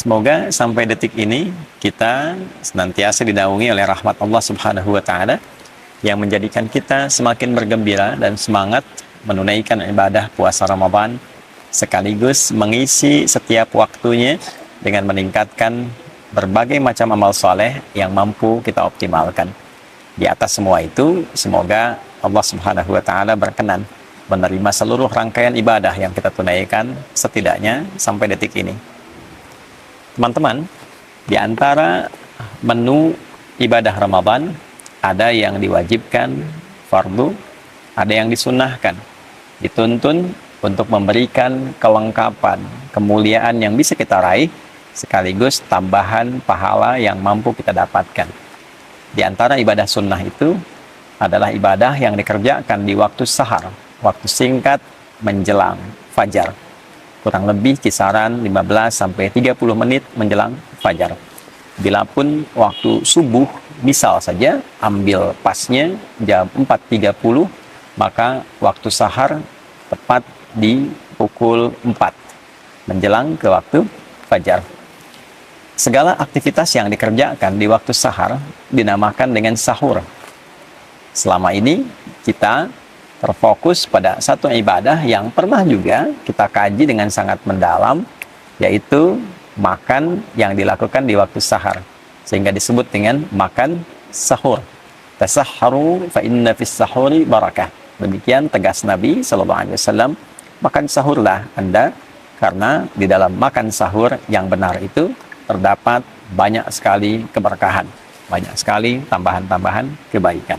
Semoga sampai detik ini kita senantiasa dinaungi oleh rahmat Allah Subhanahu wa taala yang menjadikan kita semakin bergembira dan semangat menunaikan ibadah puasa Ramadan sekaligus mengisi setiap waktunya dengan meningkatkan berbagai macam amal soleh yang mampu kita optimalkan. Di atas semua itu, semoga Allah Subhanahu wa taala berkenan menerima seluruh rangkaian ibadah yang kita tunaikan setidaknya sampai detik ini. Teman-teman, di antara menu ibadah Ramadan ada yang diwajibkan fardu, ada yang disunnahkan, dituntun untuk memberikan kelengkapan, kemuliaan yang bisa kita raih sekaligus tambahan pahala yang mampu kita dapatkan. Di antara ibadah sunnah itu adalah ibadah yang dikerjakan di waktu sahar, waktu singkat menjelang fajar. Kurang lebih kisaran 15-30 menit menjelang fajar. Bilapun waktu subuh, misal saja ambil pasnya jam 4.30, maka waktu sahar tepat di pukul 4 menjelang ke waktu fajar. Segala aktivitas yang dikerjakan di waktu sahar dinamakan dengan sahur. Selama ini kita terfokus pada satu ibadah yang pernah juga kita kaji dengan sangat mendalam, yaitu makan yang dilakukan di waktu sahar, sehingga disebut dengan makan sahur. Tasahharu fa inna fis sahuri barakah. Demikian tegas Nabi SAW, makan sahurlah Anda, karena di dalam makan sahur yang benar itu terdapat banyak sekali keberkahan, banyak sekali tambahan-tambahan kebaikan.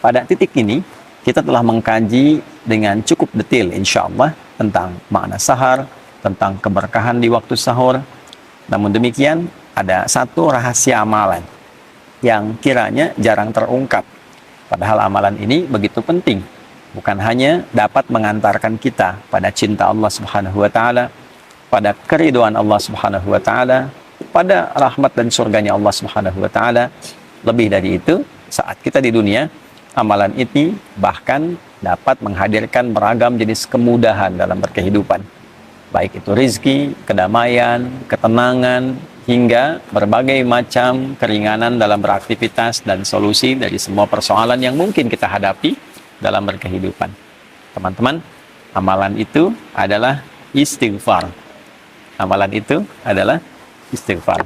Pada titik ini, kita telah mengkaji dengan cukup detail insya Allah tentang makna sahar, tentang keberkahan di waktu sahur. Namun demikian, ada satu rahasia amalan yang kiranya jarang terungkap. Padahal amalan ini begitu penting. Bukan hanya dapat mengantarkan kita pada cinta Allah Subhanahu wa taala, pada keridhaan Allah Subhanahu wa taala, pada rahmat dan surganya Allah Subhanahu wa taala. Lebih dari itu, saat kita di dunia, amalan ini bahkan dapat menghadirkan beragam jenis kemudahan dalam berkehidupan. Baik itu rizki, kedamaian, ketenangan, hingga berbagai macam keringanan dalam beraktivitas dan solusi dari semua persoalan yang mungkin kita hadapi dalam berkehidupan. Teman-teman, amalan itu adalah istighfar. Amalan itu adalah istighfar.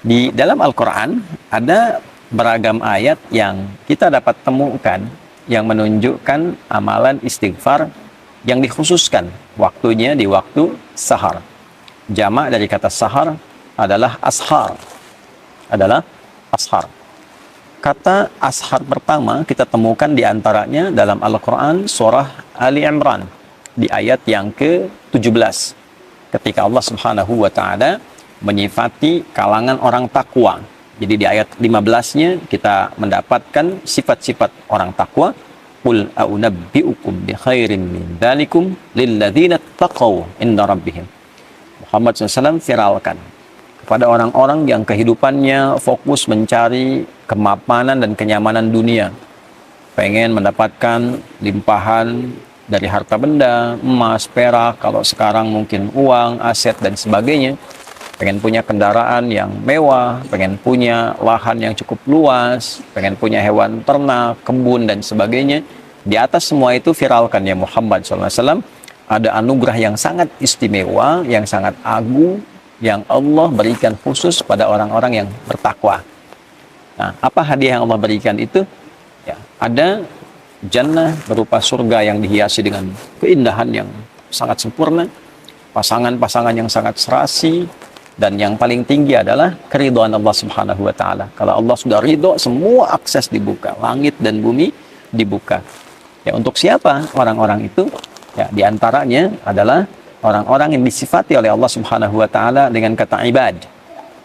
Di dalam Al-Quran ada beragam ayat yang kita dapat temukan yang menunjukkan amalan istighfar yang dikhususkan waktunya di waktu sahar. Jamak dari kata sahar adalah ashar. Kata ashar pertama kita temukan di antaranya dalam Al-Quran surah Ali Imran di ayat yang ke-17, ketika Allah Subhanahu wa taala menyifati kalangan orang takwa. Jadi di ayat 15-nya kita mendapatkan sifat-sifat orang takwa. Qul a'unabbi'ukum bi khairin min dzalikum lil ladzina taqaw inda rabbihim. Muhammad SAW viralkan kepada orang-orang yang kehidupannya fokus mencari kemapanan dan kenyamanan dunia. Pengen mendapatkan limpahan dari harta benda, emas, perak, kalau sekarang mungkin uang, aset dan sebagainya. Pengen punya kendaraan yang mewah, pengen punya lahan yang cukup luas, pengen punya hewan ternak, kebun, dan sebagainya. Di atas semua itu viralkan ya Muhammad SAW, ada anugerah yang sangat istimewa, yang sangat agung, yang Allah berikan khusus pada orang-orang yang bertakwa. Nah, apa hadiah yang Allah berikan itu? Ya, ada jannah berupa surga yang dihiasi dengan keindahan yang sangat sempurna, pasangan-pasangan yang sangat serasi, dan yang paling tinggi adalah keridhaan Allah Subhanahu wa taala. Kalau Allah sudah ridho, semua akses dibuka, langit dan bumi dibuka. Ya, untuk siapa orang-orang itu? Ya, di antaranya adalah orang-orang yang disifati oleh Allah Subhanahu wa taala dengan kata ibad,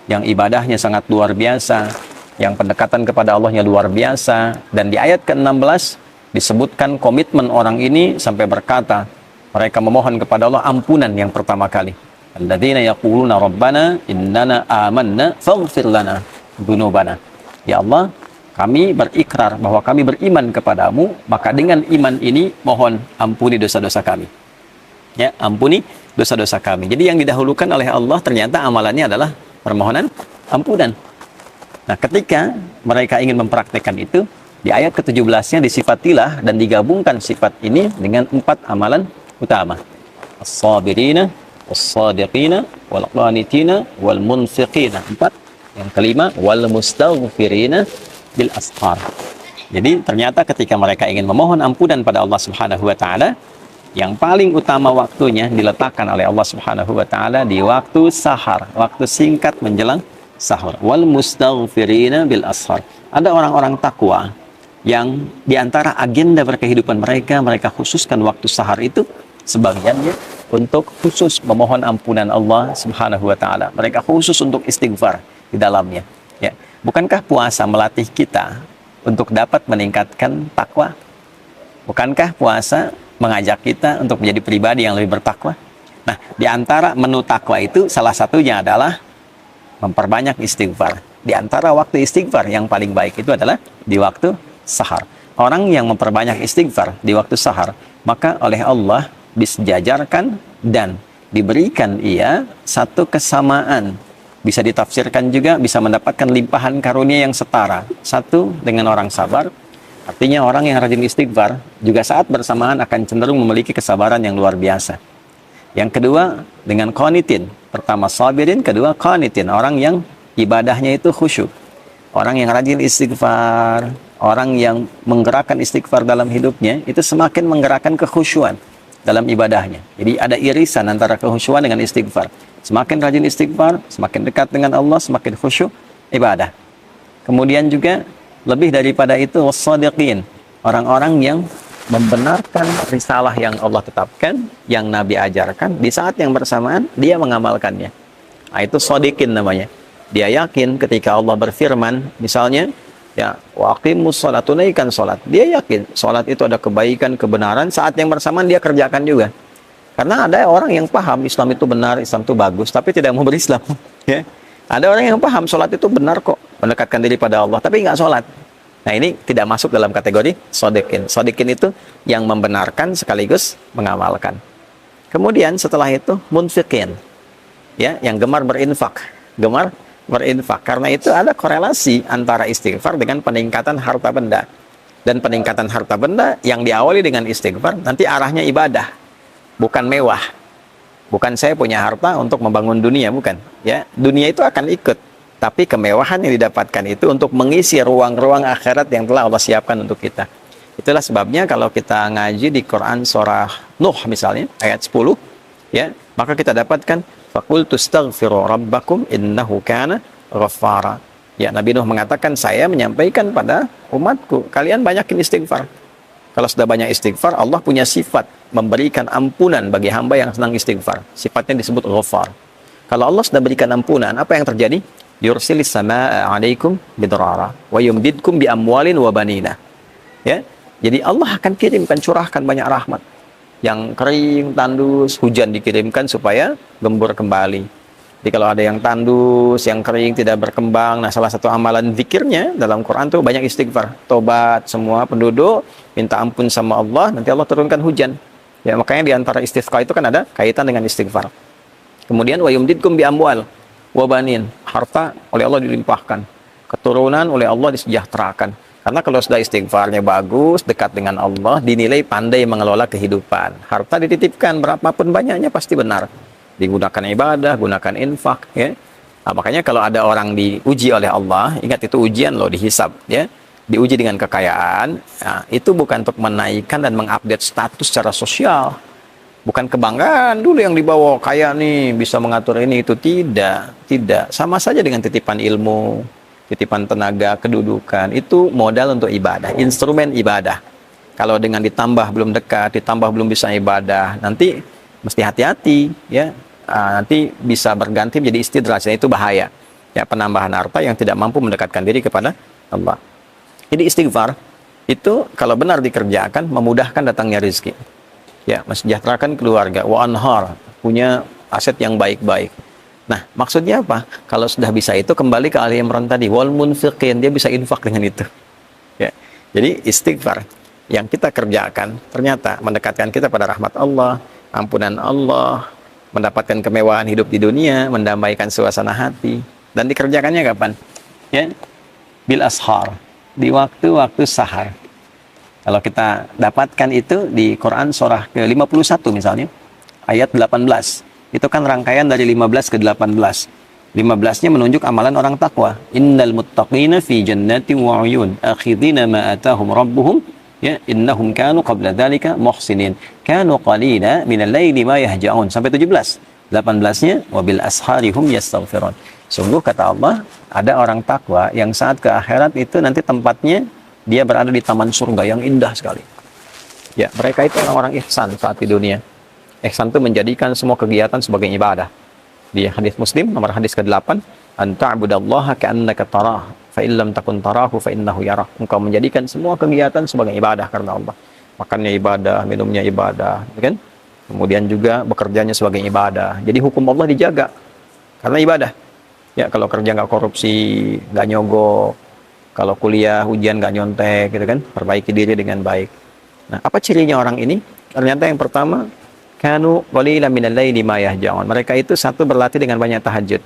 yang ibadahnya sangat luar biasa, yang pendekatan kepada Allahnya luar biasa. Dan di ayat ke-16 disebutkan komitmen orang ini sampai berkata, mereka memohon kepada Allah ampunan yang pertama kali. Alladzina yaquluna rabbana innana amanna faghfir lana dzunubana. Ya Allah, kami berikrar bahwa kami beriman kepadamu, maka dengan iman ini mohon ampuni dosa-dosa kami. Ya, ampuni dosa-dosa kami. Jadi yang didahulukan oleh Allah ternyata amalannya adalah permohonan ampunan. Nah, ketika mereka ingin mempraktekkan itu, di ayat ke-17-nya disifatilah dan digabungkan sifat ini dengan 4 amalan utama. As-sabirina, was-sadiqina, wal-qanitina, wal-munfiqina. 4. Yang kelima, wal-mustaghfirina bil ashar. Jadi ternyata ketika mereka ingin memohon ampunan pada Allah Subhanahu wa taala, yang paling utama waktunya diletakkan oleh Allah Subhanahu wa taala di waktu sahar, waktu singkat menjelang sahur. Wal mustaghfirina bil ashar. Ada orang-orang takwa yang diantara agenda berkehidupan mereka khususkan waktu sahar itu sebagiannya untuk khusus memohon ampunan Allah Subhanahu wa taala. Mereka khusus untuk istighfar di dalamnya, ya. Bukankah puasa melatih kita untuk dapat meningkatkan takwa? Bukankah puasa mengajak kita untuk menjadi pribadi yang lebih bertakwa? Nah, di antara menu takwa itu salah satunya adalah memperbanyak istighfar. Di antara waktu istighfar yang paling baik itu adalah di waktu sahar. Orang yang memperbanyak istighfar di waktu sahar, maka oleh Allah disejajarkan dan diberikan ia satu kesamaan. Bisa ditafsirkan juga, bisa mendapatkan limpahan karunia yang setara. Satu, dengan orang sabar. Artinya orang yang rajin istighfar juga saat bersamaan akan cenderung memiliki kesabaran yang luar biasa. Yang kedua, dengan qanitin. Pertama sabirin, kedua qanitin. Orang yang ibadahnya itu khusyuk. Orang yang rajin istighfar, orang yang menggerakkan istighfar dalam hidupnya, itu semakin menggerakkan kekhusyuan dalam ibadahnya. Jadi ada irisan antara kekhusyuan dengan istighfar. Semakin rajin istighfar, semakin dekat dengan Allah, semakin khusyuk ibadah. Kemudian juga lebih daripada itu, wassadiqin, orang-orang yang membenarkan risalah yang Allah tetapkan, yang Nabi ajarkan, di saat yang bersamaan dia mengamalkannya. Nah, itu shadiqin namanya. Dia yakin ketika Allah berfirman, misalnya, ya, waqimus sholat, tunaikan sholat. Dia yakin sholat itu ada kebaikan, kebenaran, saat yang bersamaan dia kerjakan juga. Karena ada orang yang paham Islam itu benar, Islam itu bagus, tapi tidak mau berislam. Ya. Ada orang yang paham sholat itu benar kok, mendekatkan diri pada Allah, tapi nggak sholat. Nah, ini tidak masuk dalam kategori shadiqin. Shadiqin itu yang membenarkan sekaligus mengamalkan. Kemudian setelah itu munfiqin, ya, yang gemar berinfak. Gemar berinfak. Karena itu ada korelasi antara istighfar dengan peningkatan harta benda. Dan peningkatan harta benda yang diawali dengan istighfar nanti arahnya ibadah, bukan mewah. Bukan saya punya harta untuk membangun dunia, bukan. Ya, dunia itu akan ikut, tapi kemewahan yang didapatkan itu untuk mengisi ruang-ruang akhirat yang telah Allah siapkan untuk kita. Itulah sebabnya kalau kita ngaji di Quran surah Nuh misalnya ayat 10, ya, maka kita dapatkan faqultu astaghfiru rabbakum innahu kana ghaffara. Ya, Nabi Nuh mengatakan, saya menyampaikan pada umatku, kalian banyakin istighfar. Kalau sudah banyak istighfar, Allah punya sifat memberikan ampunan bagi hamba yang senang istighfar. Sifatnya disebut Ghaffar. Kalau Allah sudah berikan ampunan, apa yang terjadi? Yursilis samaa'a 'alaikum bidrara wa yumdidkum bi amwalin wa banina. Ya. Jadi Allah akan kirimkan, curahkan banyak rahmat. Yang kering, tandus, hujan dikirimkan supaya gembur kembali. Jadi kalau ada yang tandus, yang kering, tidak berkembang, nah salah satu amalan zikirnya dalam Quran tuh banyak istighfar. Tobat semua penduduk, minta ampun sama Allah, nanti Allah turunkan hujan. Ya, makanya di antara istisqa itu kan ada kaitan dengan istighfar. Kemudian wa yumdidkum bi amwal wa banin, harta oleh Allah dilimpahkan, keturunan oleh Allah disejahterakan. Karena kalau sudah istighfarnya bagus, dekat dengan Allah, dinilai pandai mengelola kehidupan. Harta dititipkan berapapun banyaknya pasti benar. Digunakan ibadah, gunakan infak, ya. Nah, makanya kalau ada orang diuji oleh Allah, ingat itu ujian loh, dihisab, ya. Diuji dengan kekayaan, nah, itu bukan untuk menaikkan dan mengupdate status secara sosial. Bukan kebanggaan dulu yang dibawa, kaya nih, bisa mengatur ini, itu tidak. Sama saja dengan titipan ilmu, titipan tenaga, kedudukan, itu modal untuk ibadah, instrumen ibadah. Kalau dengan ditambah belum dekat, ditambah belum bisa ibadah, nanti mesti hati-hati, ya. Nanti bisa berganti menjadi istidraj, itu bahaya. Ya, penambahan harta yang tidak mampu mendekatkan diri kepada Allah. Jadi istighfar itu kalau benar dikerjakan memudahkan datangnya rezeki. Ya, mensejahterakan keluarga, wa anhar, punya aset yang baik-baik. Nah, maksudnya apa? Kalau sudah bisa itu kembali ke Ali Imran tadi, wal munfiqin, dia bisa infak dengan itu. Ya. Jadi istighfar yang kita kerjakan ternyata mendekatkan kita pada rahmat Allah, ampunan Allah, mendapatkan kemewahan hidup di dunia, mendamaikan suasana hati, dan dikerjakannya kapan? Ya, bil ashar, di waktu-waktu sahar. Kalau kita dapatkan itu di Quran surah ke-51 misalnya, ayat 18. Itu kan rangkaian dari 15 ke 18. 15-nya menunjuk amalan orang takwa. Innal muttaqina fi jannati wa 'uyun, akhidhina ma atahum rabbuhum, ya innahum kanu qabla dzalika muhsinin. Kanu qalila minal laili ma yahja'un sampai 17. 18-nya wabil asharihum yastaghfirun. Sungguh kata Allah, ada orang takwa yang saat ke akhirat itu nanti tempatnya dia berada di taman surga yang indah sekali. Ya, mereka itu orang-orang ihsan saat di dunia. Ihsan itu menjadikan semua kegiatan sebagai ibadah. Di hadis Muslim nomor hadis ke-8, anta'budallaha ka'annaka tarah, fa illam takun tarahu fa innahu yarah. Engkau menjadikan semua kegiatan sebagai ibadah karena Allah. Makannya ibadah, minumnya ibadah, kan? Kemudian juga bekerjanya sebagai ibadah. Jadi hukum Allah dijaga karena ibadah. Ya, kalau kerja nggak korupsi, nggak nyogok, kalau kuliah ujian nggak nyontek, gitu kan? Perbaiki diri dengan baik. Nah, apa cirinya orang ini? Ternyata yang pertama, kanu qalilan minal laili ma yahja'un. Mereka itu satu berlatih dengan banyak tahajud.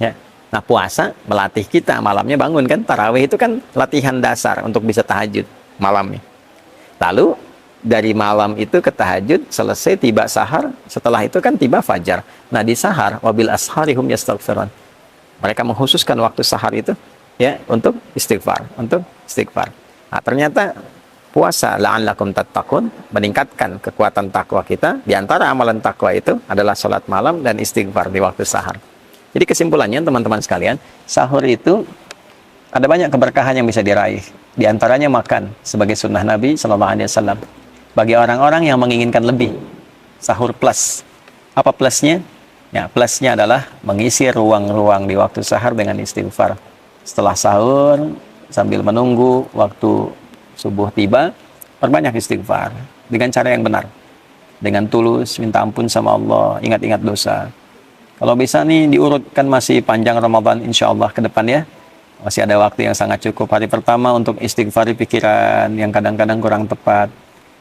Ya. Nah, puasa melatih kita malamnya bangun kan? Tarawih itu kan latihan dasar untuk bisa tahajud malamnya. Lalu dari malam itu ke tahajud, selesai tiba sahar, setelah itu kan tiba fajar. Nah, di sahar wabil asharihum yastaghfirun. Mereka mengkhususkan waktu sahar itu ya untuk istighfar, Nah, ternyata puasa la'allakum tattaqun meningkatkan kekuatan takwa kita. Di antara amalan takwa itu adalah sholat malam dan istighfar di waktu sahar. Jadi kesimpulannya teman-teman sekalian, sahur itu ada banyak keberkahan yang bisa diraih. Di antaranya makan sebagai sunnah Nabi SAW. Bagi orang-orang yang menginginkan lebih, sahur plus. Apa plusnya? Ya, plusnya adalah mengisi ruang-ruang di waktu sahar dengan istighfar. Setelah sahur, sambil menunggu waktu subuh tiba, perbanyak istighfar dengan cara yang benar, dengan tulus minta ampun sama Allah, ingat-ingat dosa. Kalau bisa nih diurutkan, masih panjang Ramadan insya Allah ke depan ya, masih ada waktu yang sangat cukup. Hari pertama untuk istighfari pikiran yang kadang-kadang kurang tepat,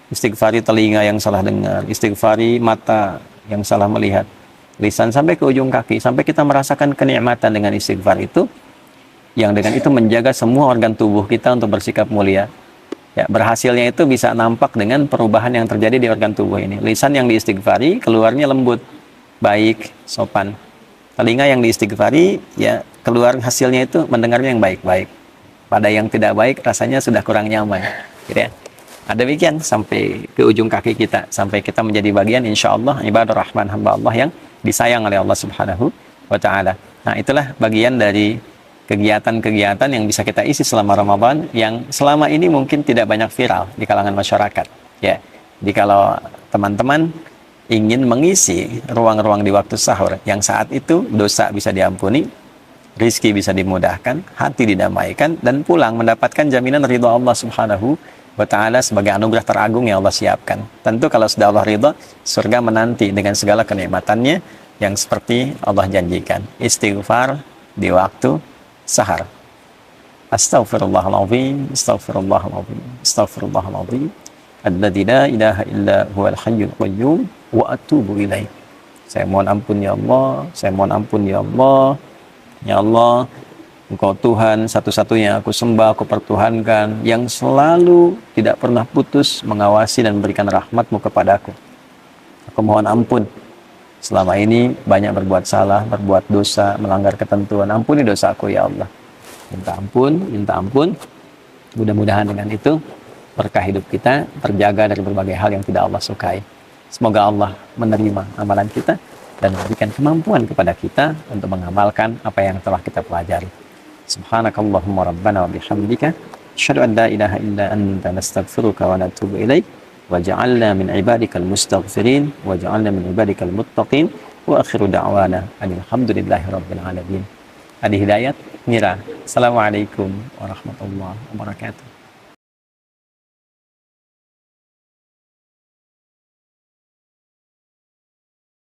istighfari telinga yang salah dengar, istighfari mata yang salah melihat, lisan sampai ke ujung kaki, sampai kita merasakan kenikmatan dengan istighfar itu, yang dengan itu menjaga semua organ tubuh kita untuk bersikap mulia. Ya, berhasilnya itu bisa nampak dengan perubahan yang terjadi di organ tubuh ini. Lisan yang diistighfari keluarnya lembut, baik, sopan. Telinga yang diistighfari ya keluar hasilnya itu mendengarnya yang baik-baik. Pada yang tidak baik rasanya sudah kurang nyaman. Gitu ya. Nah, demikian sampai ke ujung kaki kita, sampai kita menjadi bagian insya Allah ibadah rahman hamba Allah yang disayang oleh Allah Subhanahu wa Ta'ala. Nah, itulah bagian dari kegiatan-kegiatan yang bisa kita isi selama Ramadan yang selama ini mungkin tidak banyak viral di kalangan masyarakat. Ya, jadi kalau teman-teman ingin mengisi ruang-ruang di waktu sahur yang saat itu dosa bisa diampuni, rizki bisa dimudahkan, hati didamaikan, dan pulang mendapatkan jaminan ridha Allah Subhanahu wa Ta'ala sebagai anugerah teragung yang Allah siapkan. Tentu kalau sudah Allah ridha, surga menanti dengan segala kenikmatannya yang seperti Allah janjikan. Istighfar di waktu sahar. Astaghfirullahaladzim, astaghfirullahaladzim, astaghfirullahaladzim, alladzi la ilaha illa huwal hayyul qayyum wa atubu ilaih. Saya mohon ampun ya Allah, saya mohon ampun ya Allah. Ya Allah, Engkau Tuhan satu-satunya aku sembah, aku pertuhankan, yang selalu tidak pernah putus mengawasi dan memberikan rahmat-Mu kepadaku. Aku mohon ampun selama ini banyak berbuat salah, berbuat dosa, melanggar ketentuan. Ampuni dosaku ya Allah. Minta ampun, minta ampun. Mudah-mudahan dengan itu berkah hidup kita terjaga dari berbagai hal yang tidak Allah sukai. Semoga Allah menerima amalan kita dan memberikan kemampuan kepada kita untuk mengamalkan apa yang telah kita pelajari. Subhanakallahumma rabbana wa bihamdika asyhadu an la ilaha illa anta nastaghfiruka wa natubu ilaik. Waj'alna min ibadikal mustaghfirin waj'alna min ibadikal muttaqin wa akhiru da'wana alhamdulillahi rabbil alamin. Adi Hidayat Mira. Assalamualaikum warahmatullahi wabarakatuh.